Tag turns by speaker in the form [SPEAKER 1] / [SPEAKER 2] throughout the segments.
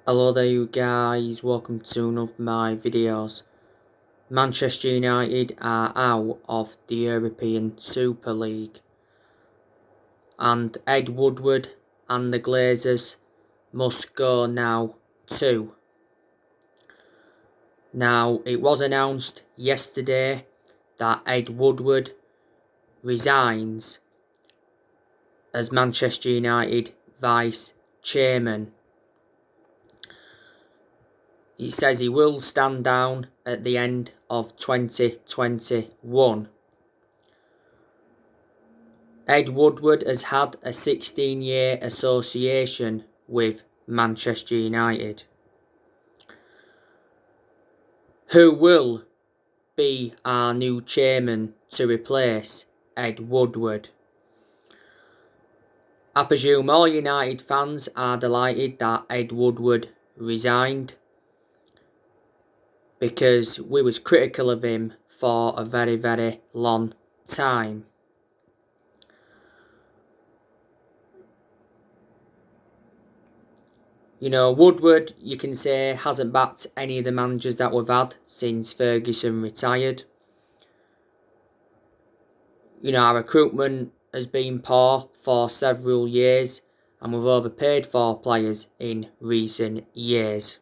[SPEAKER 1] Hello there you guys, welcome to another of my videos. Manchester United are out of the European Super League and Ed Woodward and the Glazers must go now too. Now it was announced yesterday that Ed Woodward resigns as Manchester United Vice Chairman. He says he will stand down at the end of 2021. Ed Woodward has had a 16-year association with Manchester United. Who will be our new chairman to replace Ed Woodward? I presume all United fans are delighted that Ed Woodward resigned, because we was critical of him for a very long time. You know, Woodward, you can say, hasn't backed any of the managers that we've had since Ferguson retired. You know, our recruitment has been poor for several years and we've overpaid for players in recent years.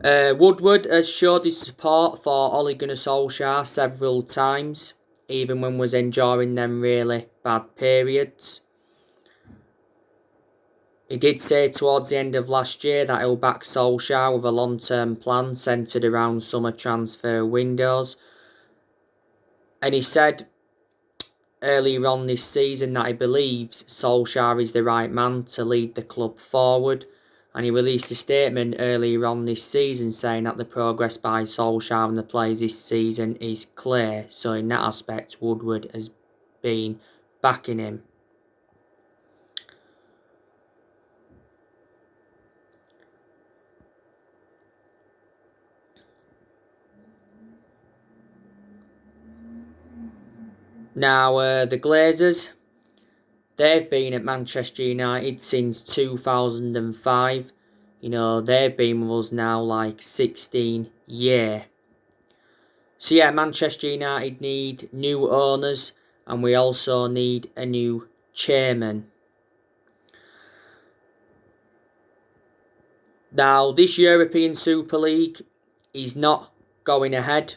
[SPEAKER 1] Woodward has showed his support for Ole Gunnar Solskjaer several times, even when was enduring them really bad periods. He did say towards the end of last year that he'll back Solskjaer with a long-term plan centred around summer transfer windows. And he said earlier on this season that he believes Solskjaer is the right man to lead the club forward. And he released a statement earlier on this season saying that the progress by Solskjaer and the players this season is clear. So in that aspect, Woodward has been backing him. Now, the Glazers, they've been at Manchester United since 2005. You know, they've been with us now like 16 years. So yeah, Manchester United need new owners and we also need a new chairman. Now, this European Super League is not going ahead.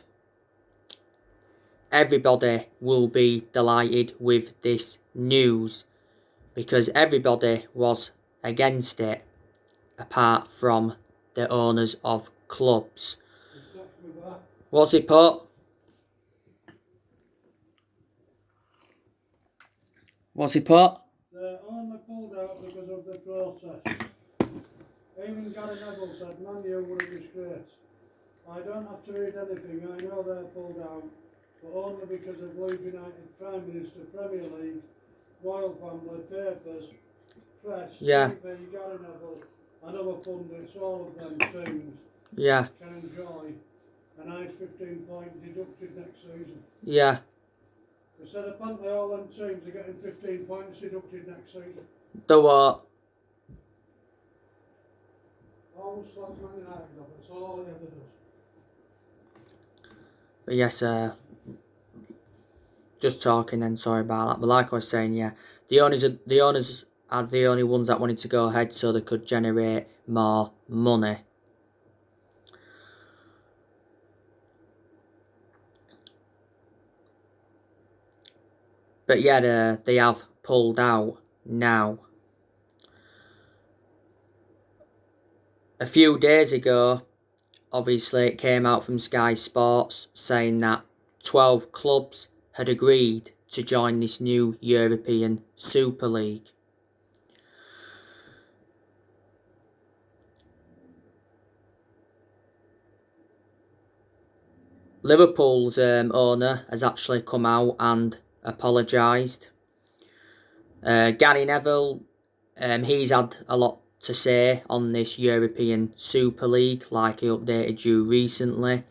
[SPEAKER 1] Everybody will be delighted with this news because everybody was against it apart from the owners of clubs. What's it put? What's it put?
[SPEAKER 2] The owner pulled out because of the protest. Even Gary Neville said, "Man, you were a disgrace." I don't have to read anything, I know they're pulled out, but only because of Leeds United Prime Minister, Premier League, Royal Family, papers, press, TV, Gary Neville, and other pundits, all of them teams can enjoy a nice 15-point deducted next season.
[SPEAKER 1] Yeah.
[SPEAKER 2] They said apparently all them teams are getting 15 points deducted next season.
[SPEAKER 1] The what?
[SPEAKER 2] All slags Man United off, that's all he ever does.
[SPEAKER 1] But yes, just talking then, sorry about that. But like I was saying, yeah, the owners are the only ones that wanted to go ahead so they could generate more money. But yeah, they have pulled out now. A few days ago, obviously it came out from Sky Sports saying that 12 clubs had agreed to join this new European Super League. Liverpool's owner has actually come out and apologised. Gary Neville, he's had a lot to say on this European Super League, like he updated you recently.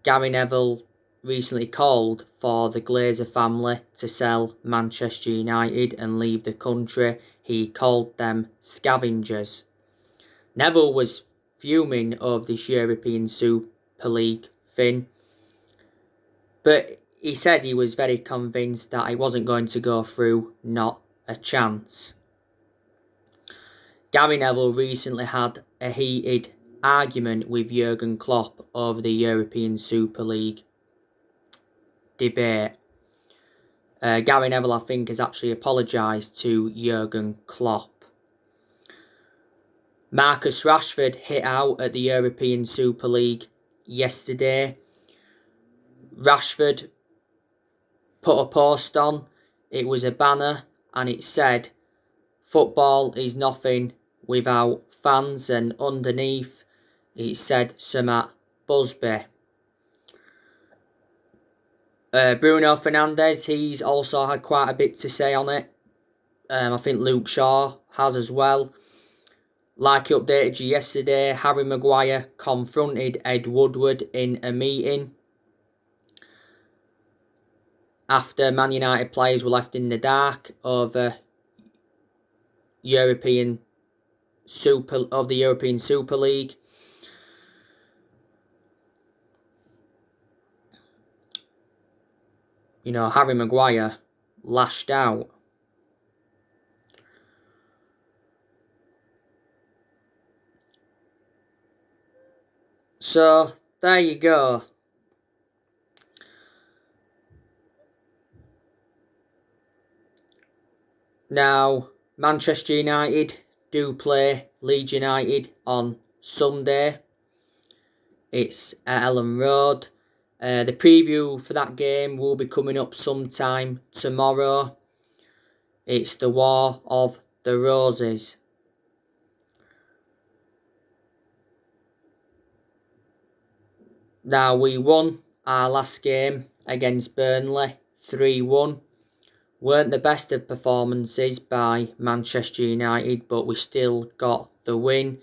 [SPEAKER 1] Gary Neville recently called for the Glazer family to sell Manchester United and leave the country. He called them scavengers. Neville was fuming over this European Super League thing, but he said he was very convinced that it wasn't going to go through, not a chance. Gary Neville recently had a heated argument with Jurgen Klopp over the European Super League debate. Gary Neville, I think, has actually apologised to Jurgen Klopp. Marcus Rashford hit out at the European Super League yesterday. Rashford put a post on. It was a banner and it said, "Football is nothing without fans," and underneath it said Samat Busby. Bruno Fernandes, he's also had quite a bit to say on it. I think Luke Shaw has as well. Like he updated you yesterday, Harry Maguire confronted Ed Woodward in a meeting after Man United players were left in the dark over the European Super League. You know, Harry Maguire lashed out. So, there you go. Now, Manchester United do play Leeds United on Sunday. It's at Ellen Road. The preview for that game will be coming up sometime tomorrow. It's the War of the Roses. Now, we won our last game against Burnley 3-1. Weren't the best of performances by Manchester United, but we still got the win.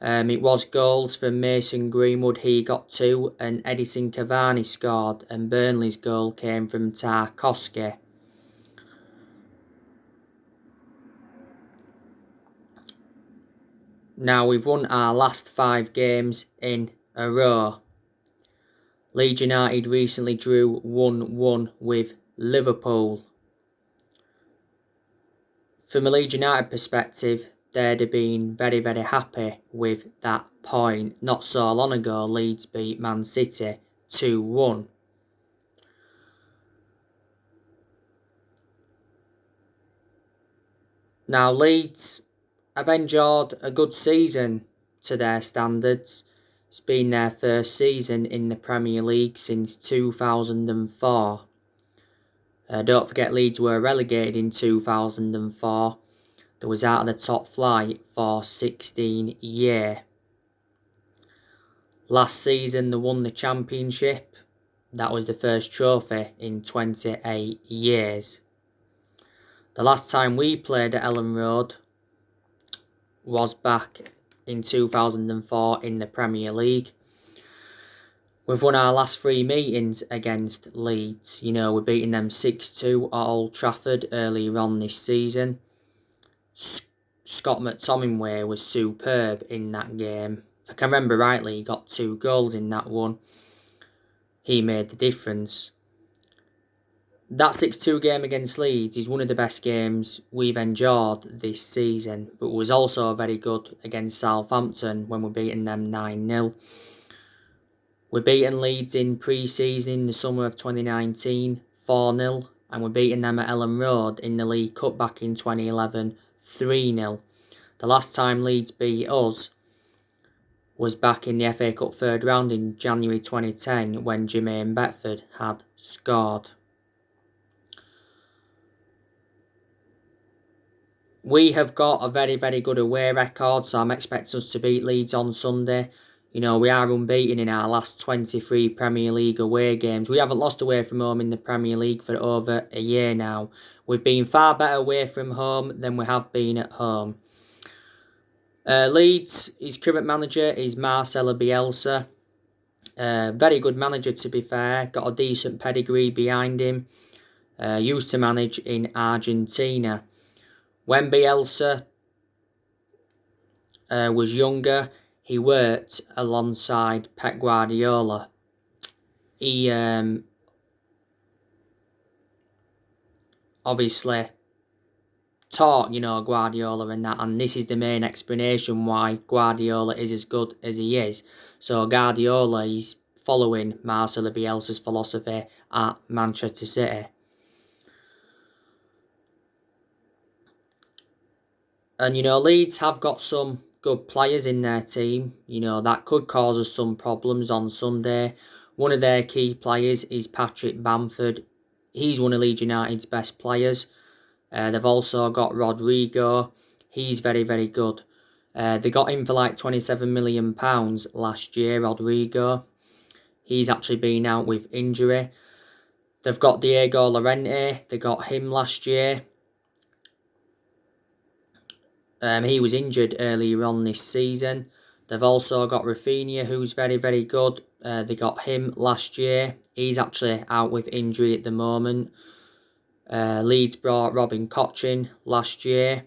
[SPEAKER 1] It was goals from Mason Greenwood, he got 2, and Edison Cavani scored, and Burnley's goal came from Tarkowski. Now, we've won our last 5 games in a row. Leeds United recently drew 1-1 with Liverpool. From a Leeds United perspective, they'd have been very, very happy with that point. Not so long ago, Leeds beat Man City 2-1. Now, Leeds have enjoyed a good season to their standards. It's been their first season in the Premier League since 2004. Don't forget, Leeds were relegated in 2004. They was out of the top flight for 16 years. Last season, they won the Championship. That was the first trophy in 28 years. The last time we played at Ellen Road was back in 2004 in the Premier League. We've won our last 3 meetings against Leeds. You know, we're beating them 6-2 at Old Trafford earlier on this season. Scott McTominay was superb in that game. If I can remember rightly, he got 2 goals in that one. He made the difference. That 6-2 game against Leeds is one of the best games we've enjoyed this season, but was also very good against Southampton when we're beating them 9-0. We're beating Leeds in pre-season in the summer of 2019, 4-0, and we're beating them at Ellen Road in the League Cup back in 2011, 3-0. The last time Leeds beat us was back in the FA Cup third round in January 2010 when Jermaine Beckford had scored. We have got a very, very good away record, so I'm expecting us to beat Leeds on Sunday. You know, we are unbeaten in our last 23 Premier League away games. We haven't lost away from home in the Premier League for over a year now. We've been far better away from home than we have been at home. Leeds, his current manager is Marcelo Bielsa. Very good manager, to be fair. Got a decent pedigree behind him. Used to manage in Argentina. When Bielsa was younger, he worked alongside Pep Guardiola. He obviously taught, Guardiola and that, and this is the main explanation why Guardiola is as good as he is. So Guardiola is following Marcelo Bielsa's philosophy at Manchester City. And, Leeds have got some good players in their team, that could cause us some problems on Sunday. One of their key players is Patrick Bamford. He's one of Leeds United's best players. They've also got Rodrigo. He's very, very good. They got him for like £27 million last year, Rodrigo. He's actually been out with injury. They've got Diego Llorente. They got him last year. He was injured earlier on this season. They've also got Rafinha, who's very, very good. They got him last year. He's actually out with injury at the moment. Leeds brought Robin Cochin last year.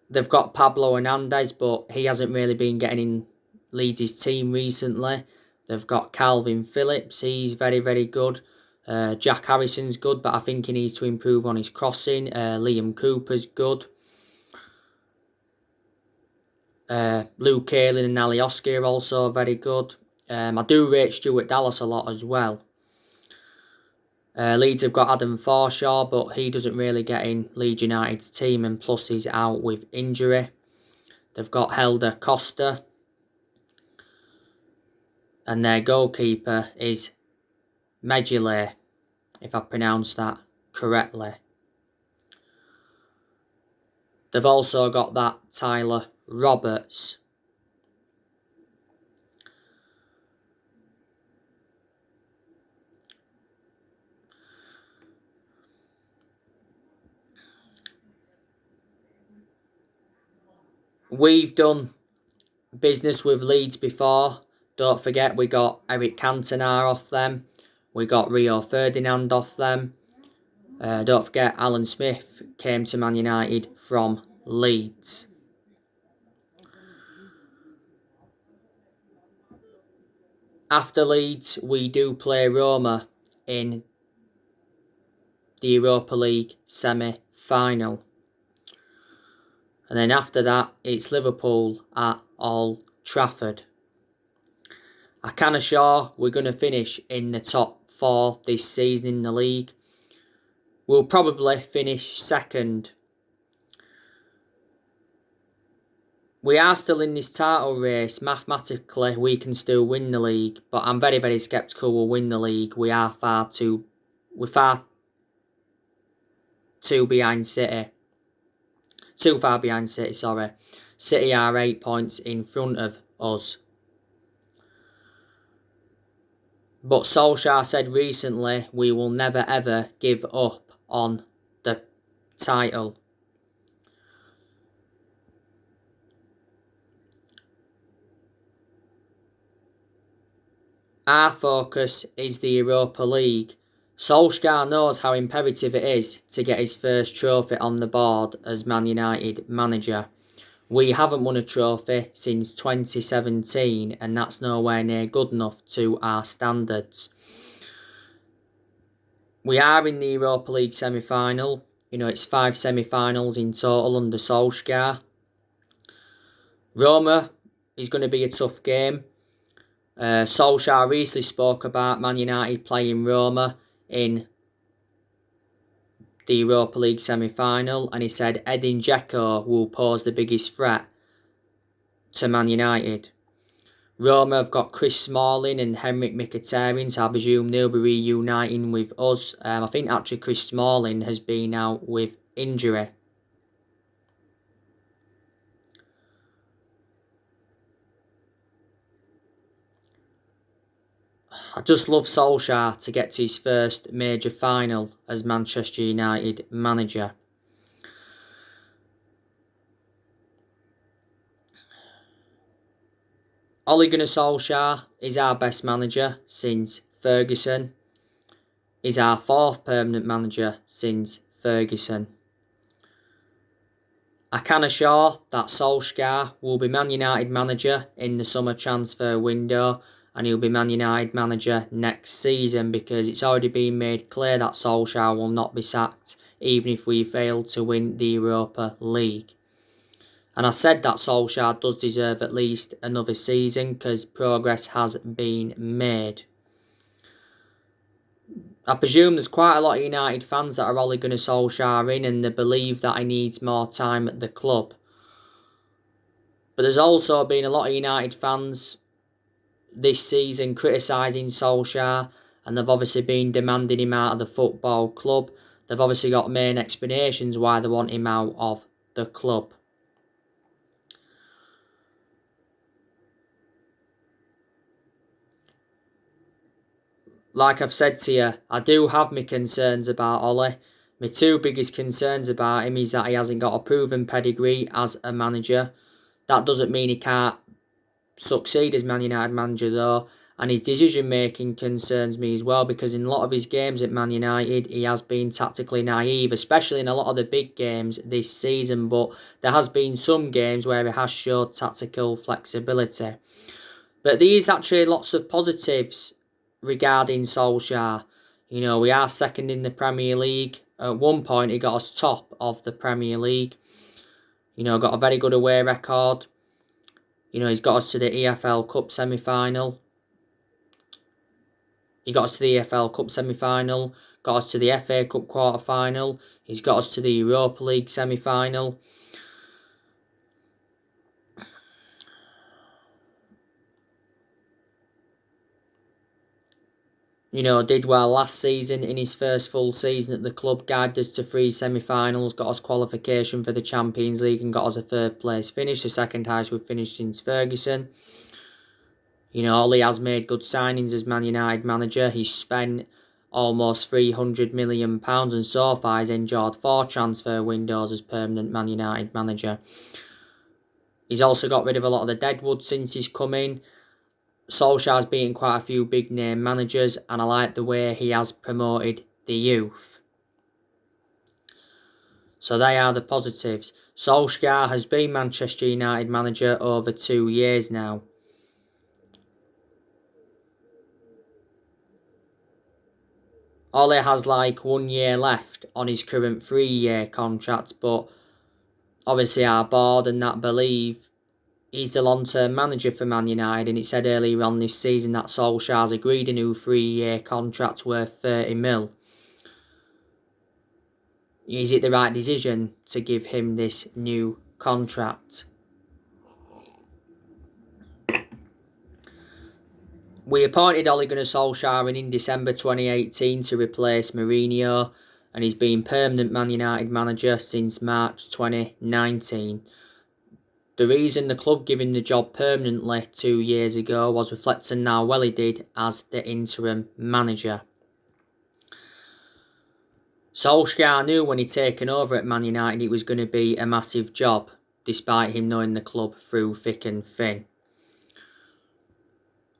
[SPEAKER 1] They've got Pablo Hernandez, but he hasn't really been getting in Leeds' team recently. They've got Calvin Phillips. He's very, very good. Jack Harrison's good, but I think he needs to improve on his crossing. Liam Cooper's good. Luke Ayling and Alioski are also very good. I do rate Stuart Dallas a lot as well. Leeds have got Adam Forshaw, but he doesn't really get in Leeds United's team, and plus he's out with injury. They've got Helder Costa. And their goalkeeper is Medjugorje, if I pronounced that correctly. They've also got that Tyler Roberts. We've done business with Leeds before. Don't forget, we got Eric Cantona off them. We got Rio Ferdinand off them. Don't forget, Alan Smith came to Man United from Leeds. After Leeds, we do play Roma in the Europa League semi-final. And then after that, it's Liverpool at Old Trafford. I can assure we're going to finish in the top 4 this season in the league. We'll probably finish second. We are still in this title race. Mathematically, we can still win the league, but I'm very, very sceptical we'll win the league. We're far too behind City. Too far behind City, sorry. City are 8 points in front of us. But Solskjaer said recently we will never ever give up on the title. Our focus is the Europa League. Solskjaer knows how imperative it is to get his first trophy on the board as Man United manager. We haven't won a trophy since 2017, and that's nowhere near good enough to our standards. We are in the Europa League semi-final. It's 5 semi-finals in total under Solskjaer. Roma is going to be a tough game. Solskjaer recently spoke about Man United playing Roma in the Europa League semi-final, and he said Edin Dzeko will pose the biggest threat to Man United. Roma have got Chris Smalling and Henrik Mkhitaryan, so I presume they'll be reuniting with us. I think actually Chris Smalling has been out with injury. I just love Solskjaer to get to his first major final as Manchester United manager. Ole Gunnar Solskjaer is our best manager since Ferguson. He's our 4th permanent manager since Ferguson. I can assure that Solskjaer will be Man United manager in the summer transfer window, and he'll be Man United manager next season, because it's already been made clear that Solskjaer will not be sacked even if we fail to win the Europa League. And I said that Solskjaer does deserve at least another season because progress has been made. I presume there's quite a lot of United fans that are Ole Gunnar Solskjaer in, and they believe that he needs more time at the club. But there's also been a lot of United fans this season criticising Solskjaer, and they've obviously been demanding him out of the football club. They've obviously got main explanations why they want him out of the club. Like I've said to you, I do have my concerns about Ole. My two biggest concerns about him is that he hasn't got a proven pedigree as a manager. That doesn't mean he can't succeed as Man United manager though. And his decision making concerns me as well, because in a lot of his games at Man United he has been tactically naive, especially in a lot of the big games this season. But there has been some games where he has showed tactical flexibility. But there is actually lots of positives regarding Solskjaer. You know, we are second in the Premier League. At one point, he got us top of the Premier League. You know, got a very good away record. You know, he's got us to the EFL Cup semi-final. He got us to the EFL Cup semi-final. Got us to the FA Cup quarter-final. He's got us to the Europa League semi-final. You know, did well last season in his first full season at the club, guided us to 3 semi-finals, got us qualification for the Champions League and got us a third place finish, the second highest we've finished since Ferguson. You know, Ole has made good signings as Man United manager. He's spent almost £300 million and so far he's enjoyed 4 transfer windows as permanent Man United manager. He's also got rid of a lot of the deadwood since he's come in. Solskjaer's beaten quite a few big name managers, and I like the way he has promoted the youth. So they are the positives. Solskjaer has been Manchester United manager over 2 years now. Ole has like 1 year left on his current 3-year contract, but obviously our board and that believe he's the long-term manager for Man United, and it said earlier on this season that Solskjaer's agreed a new 3-year contract worth 30 mil. Is it the right decision to give him this new contract? We appointed Ole Gunnar Solskjaer in December 2018 to replace Mourinho, and he's been permanent Man United manager since March 2019. The reason the club gave him the job permanently 2 years ago was reflecting how well he did as the interim manager. Solskjaer knew when he'd taken over at Man United it was going to be a massive job, despite him knowing the club through thick and thin.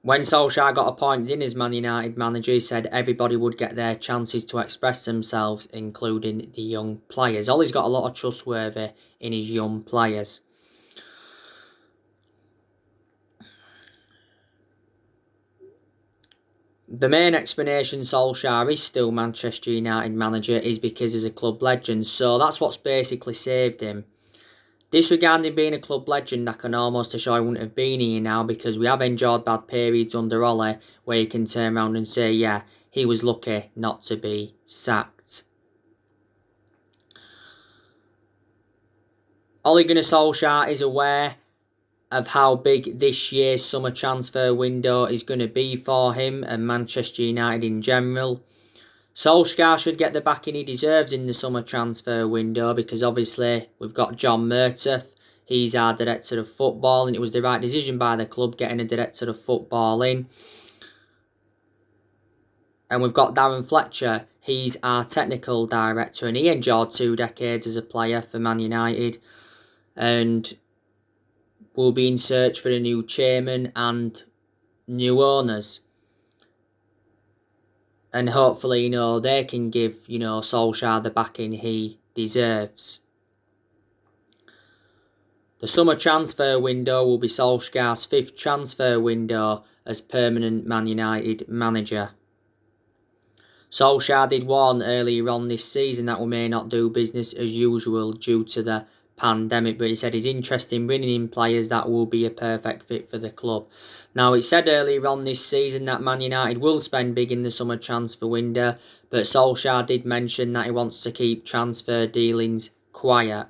[SPEAKER 1] When Solskjaer got appointed in as Man United manager, he said everybody would get their chances to express themselves, including the young players. Ole's got a lot of trustworthy in his young players. The main explanation Solskjaer is still Manchester United manager is because he's a club legend, so that's what's basically saved him. Disregarding being a club legend, I can almost assure he wouldn't have been here now, because we have enjoyed bad periods under Ole where you can turn around and say, yeah, he was lucky not to be sacked. Ole Gunnar Solskjaer is aware of how big this year's summer transfer window is going to be for him and Manchester United in general. Solskjaer should get the backing he deserves in the summer transfer window, because obviously we've got Juan Mata. He's our director of football, and it was the right decision by the club getting a director of football in. And we've got Darren Fletcher. He's our technical director, and he enjoyed 2 decades as a player for Man United. And we'll be in search for a new chairman and new owners. And hopefully, you know, they can give, you know, Solskjaer the backing he deserves. The summer transfer window will be Solskjaer's 5th transfer window as permanent Man United manager. Solskjaer did warn earlier on this season that we may not do business as usual due to the pandemic, but he said he's interested in bringing in players that will be a perfect fit for the club. Now, it said earlier on this season that Man United will spend big in the summer transfer window, but Solskjaer did mention that he wants to keep transfer dealings quiet.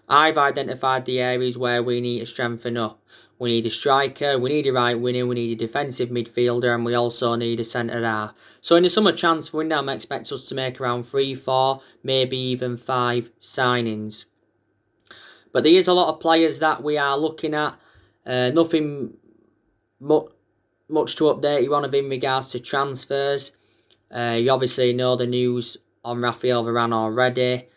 [SPEAKER 1] I've identified the areas where we need to strengthen up. We need a striker, we need a right winger, we need a defensive midfielder, and we also need a centre half. So in the summer transfer window, I expect us to make around 3, 4, maybe even 5 signings. But there is a lot of players that we are looking at. Nothing much to update you on in regards to transfers. You obviously know the news on Rafael Varane already.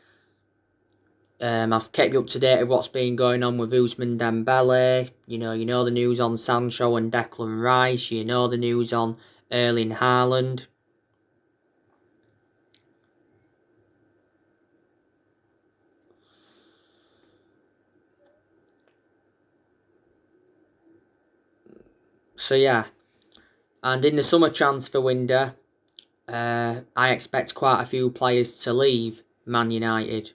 [SPEAKER 1] I've kept you up to date with what's been going on with Ousmane Dembele. You know the news on Sancho and Declan Rice. You know the news on Erling Haaland. So yeah, and in the summer transfer window, I expect quite a few players to leave Man United.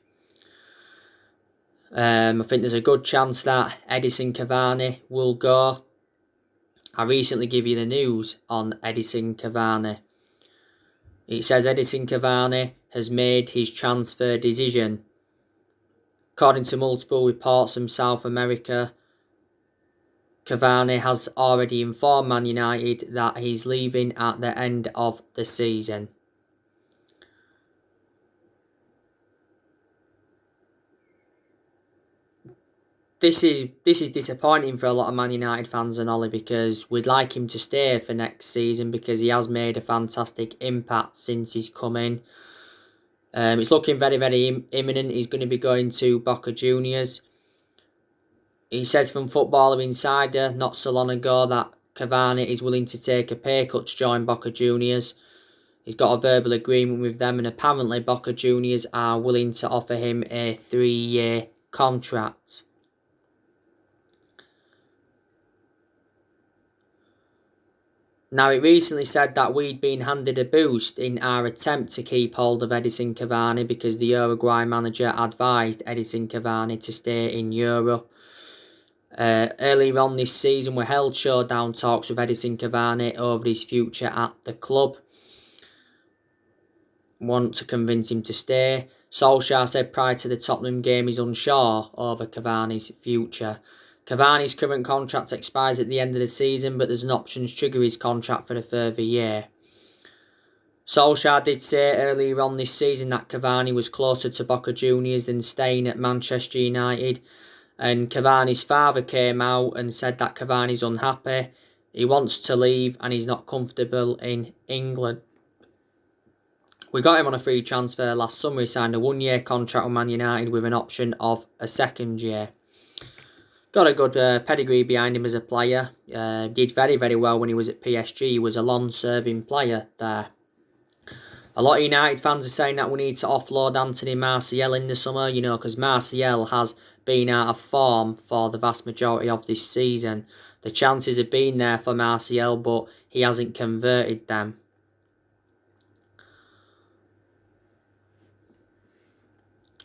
[SPEAKER 1] I think there's a good chance that Edinson Cavani will go. I recently gave you the news on Edinson Cavani. It says Edinson Cavani has made his transfer decision. According to multiple reports from South America, Cavani has already informed Man United that he's leaving at the end of the season. This is disappointing for a lot of Man United fans and Ole, because we'd like him to stay for next season because he has made a fantastic impact since he's come in. It's looking very, very imminent. He's going to be going to Boca Juniors. He says from Footballer Insider not so long ago that Cavani is willing to take a pay cut to join Boca Juniors. He's got a verbal agreement with them, and apparently Boca Juniors are willing to offer him a 3-year contract. Now, it recently said that we'd been handed a boost in our attempt to keep hold of Edinson Cavani because the Uruguay manager advised Edinson Cavani to stay in Europe. Earlier on this season, we held showdown talks with Edinson Cavani over his future at the club. Want to convince him to stay. Solskjaer said prior to the Tottenham game he's unsure over Cavani's future. Cavani's current contract expires at the end of the season, but there's an option to trigger his contract for a further year. Solskjaer did say earlier on this season that Cavani was closer to Boca Juniors than staying at Manchester United, and Cavani's father came out and said that Cavani's unhappy, he wants to leave and he's not comfortable in England. We got him on a free transfer last summer. He signed a 1-year contract with Man United with an option of a 2nd year. Got a good pedigree behind him as a player. Did very, very well when he was at PSG. He was a long-serving player there. A lot of United fans are saying that we need to offload Anthony Martial in the summer, because Martial has been out of form for the vast majority of this season. The chances have been there for Martial, but he hasn't converted them.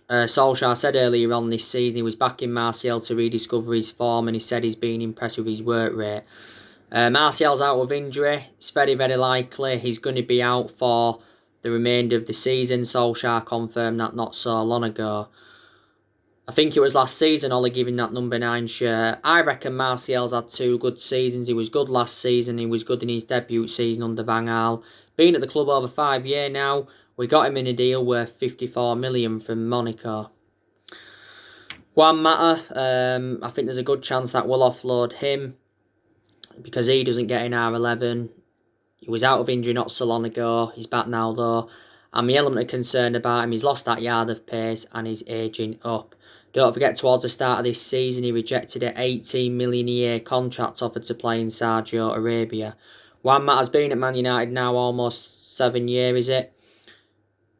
[SPEAKER 1] Solskjaer said earlier on this season he was backing Martial to rediscover his form, and he said he's been impressed with his work rate. Martial's out of injury. It's very, very likely he's going to be out for the remainder of the season. Solskjaer confirmed that not so long ago. I think it was last season Ole giving that number 9 shirt. I reckon Martial's had 2 good seasons. He was good last season. He was good in his debut season under Van Gaal. Been at the club over 5 years now. We got him in a deal worth 54 million from Monaco. Juan Mata, I think there's a good chance that we'll offload him because he doesn't get in our 11. He was out of injury not so long ago. He's back now though. I'm the element of concern about him. He's lost that yard of pace and he's ageing up. Don't forget, towards the start of this season, he rejected an 18 million a year contract offered to play in Saudi Arabia. Juan Mata's been at Man United now almost 7 years, is it?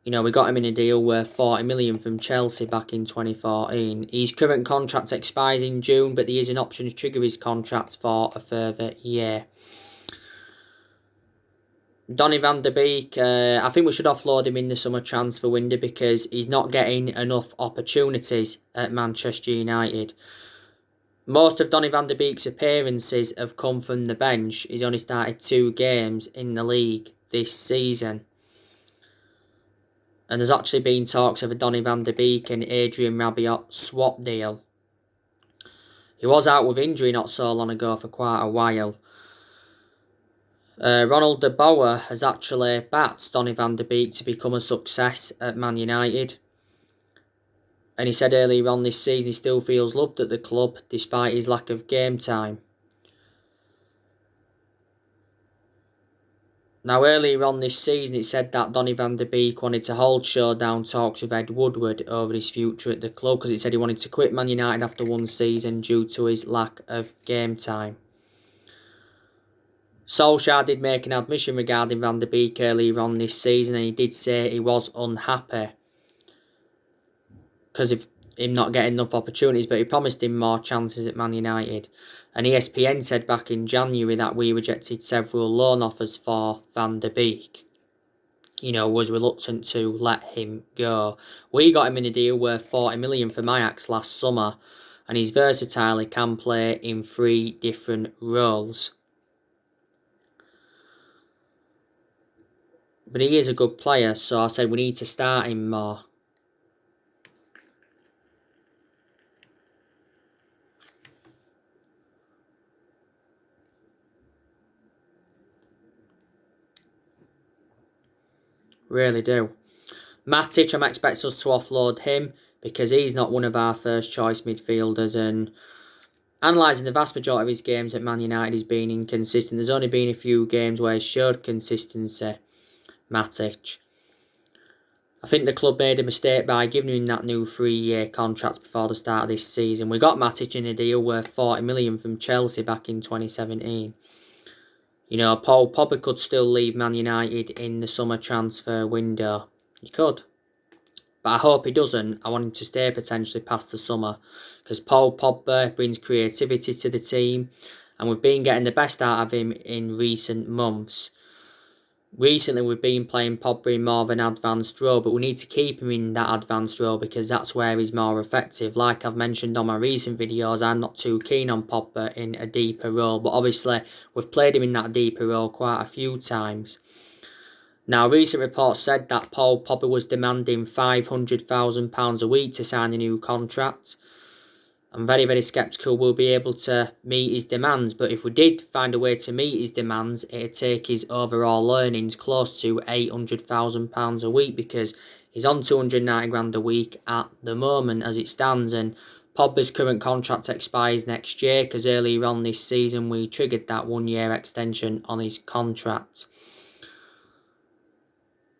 [SPEAKER 1] You know, we got him in a deal worth 40 million from Chelsea back in 2014. His current contract expires in June, but there is an option to trigger his contract for a further year. Donny van der Beek, I think we should offload him in the summer transfer window because he's not getting enough opportunities at Manchester United. Most of Donny van der Beek's appearances have come from the bench. He's only started 2 games in the league this season. And there's actually been talks of a Donny van der Beek and Adrian Rabiot swap deal. He was out with injury not so long ago for quite a while. Ronald de Boer has actually backed Donny van der Beek to become a success at Man United. And he said earlier on this season he still feels loved at the club despite his lack of game time. Now, earlier on this season, it said that Donny van der Beek wanted to hold showdown talks with Ed Woodward over his future at the club because it said he wanted to quit Man United after 1 season due to his lack of game time. Solskjaer did make an admission regarding van der Beek earlier on this season, and he did say he was unhappy because of him not getting enough opportunities, but he promised him more chances at Man United. And ESPN said back in January that we rejected several loan offers for van der Beek. You know, was reluctant to let him go. We got him in a deal worth 40 million from Ajax last summer, and he's versatile. He can play in 3 different roles. But he is a good player, so I said we need to start him more. Really do. Matic, I'm expecting us to offload him because he's not one of our first choice midfielders, and analysing the vast majority of his games at Man United, he's been inconsistent. There's only been a few games where he showed consistency, Matic. I think the club made a mistake by giving him that new 3-year contract before the start of this season. We got Matic in a deal worth 40 million from Chelsea back in 2017. You know, Paul Pogba could still leave Man United in the summer transfer window. He could. But I hope he doesn't. I want him to stay potentially past the summer. Because Paul Pogba brings creativity to the team. And we've been getting the best out of him in recent months. Recently, we've been playing Pogba in more of an advanced role, but we need to keep him in that advanced role because that's where he's more effective. Like I've mentioned on my recent videos, I'm not too keen on Pogba in a deeper role, but obviously we've played him in that deeper role quite a few times. Now, recent reports said that Paul Pogba was demanding £500,000 a week to sign a new contract. I'm very, very sceptical we'll be able to meet his demands, but if we did find a way to meet his demands, it'd take his overall earnings close to £800,000 a week because he's on 290 grand a week at the moment as it stands, and Pogba's current contract expires next year because earlier on this season we triggered that 1-year extension on his contract.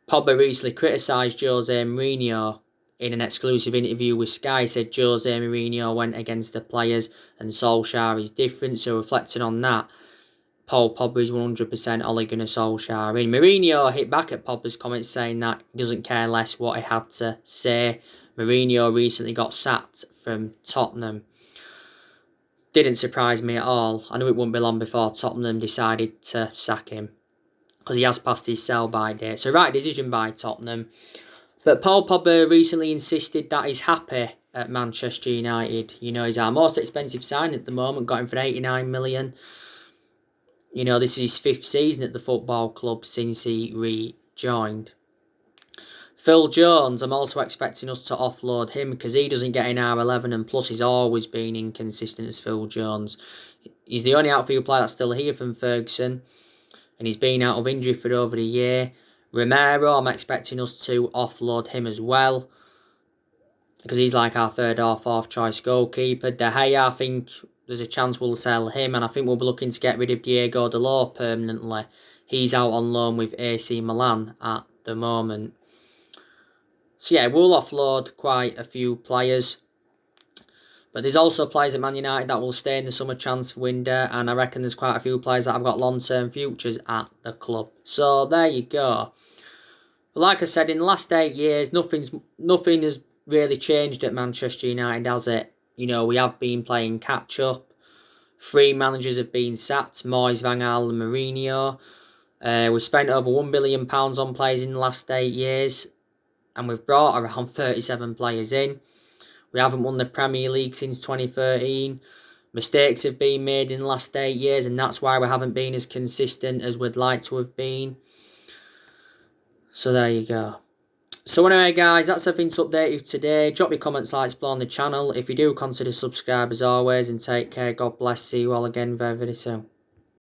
[SPEAKER 1] Pogba recently criticised Jose Mourinho in an exclusive interview with Sky. Said Jose Mourinho went against the players and Solskjaer is different. So reflecting on that, Paul Pogba is 100% Ole Gunnar Solskjaer. And Mourinho hit back at Pogba's comments saying that he doesn't care less what he had to say. Mourinho recently got sacked from Tottenham. Didn't surprise me at all. I knew it wouldn't be long before Tottenham decided to sack him because he has passed his sell-by date. So right decision by Tottenham. But Paul Pogba recently insisted that he's happy at Manchester United. You know, he's our most expensive signing at the moment, got him for 89 million. You know, this is his 5th season at the football club since he rejoined. Phil Jones, I'm also expecting us to offload him because he doesn't get in our 11, and plus he's always been inconsistent as Phil Jones. He's the only outfield player that's still here from Ferguson, and he's been out of injury for over a year. Romero, I'm expecting us to offload him as well because he's like our 3rd or 4th choice goalkeeper. De Gea, I think there's a chance we'll sell him, and I think we'll be looking to get rid of Diego Dalot permanently. He's out on loan with AC Milan at the moment. So yeah, we'll offload quite a few players. But there's also players at Man United that will stay in the summer transfer window, and I reckon there's quite a few players that have got long-term futures at the club. So there you go. But like I said, in the last 8 years, nothing has really changed at Manchester United, has it? You know, we have been playing catch-up. 3 managers have been sacked, Moyes, Van Gaal and Mourinho. We've spent over £1 billion on players in the last 8 years. And we've brought around 37 players in. We haven't won the Premier League since 2013. Mistakes have been made in the last 8 years, and that's why we haven't been as consistent as we'd like to have been. So there you go. So anyway guys, that's everything to update you today. Drop your comments, like, explore on the channel. If you do, consider subscribe as always, and take care. God bless. See you all again very, very soon.